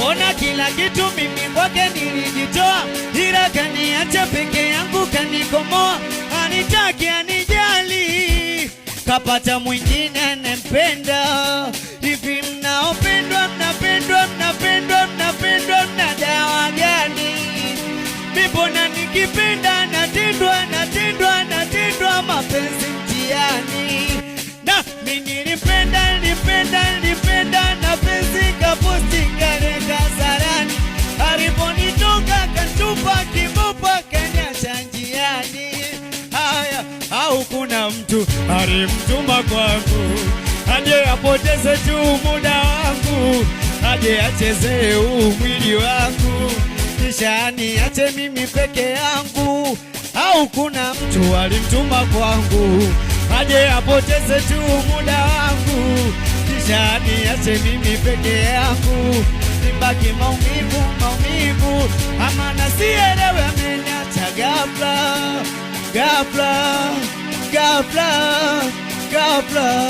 ona kila kitu mimi kwake nilijitoa, ila kaniacha peke yangu kanikomoa. Anitaki anijali, kapata mwingine anempenda. Hivi mnaopendwa mnapendwa mnapendwa mnapendwa na dawa gani? Mbona nikipenda natendwa natendwa natendwa mapenzi mtihani? Na mimi nilipenda na penzi kaposti kareka zarani, aliponitoka kantupa kibopa kaniacha njiani. Haya, au kuna mtu alimtuma kwangu aje apoteze tu muda wangu, aje achezee mwili wangu, kisha niache mimi peke yangu? Au kuna mtu alimtuma kwangu aje apoteze tu muda wangu, kisha niache mimi peke yangu, nibaki maumivu maumivu? Ama nasielewe ameniacha ghafla ghafla ghafla ghafla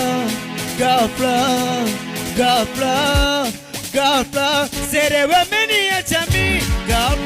ghafla ghafla ghafla, sielewe ameniacha mimi ghafla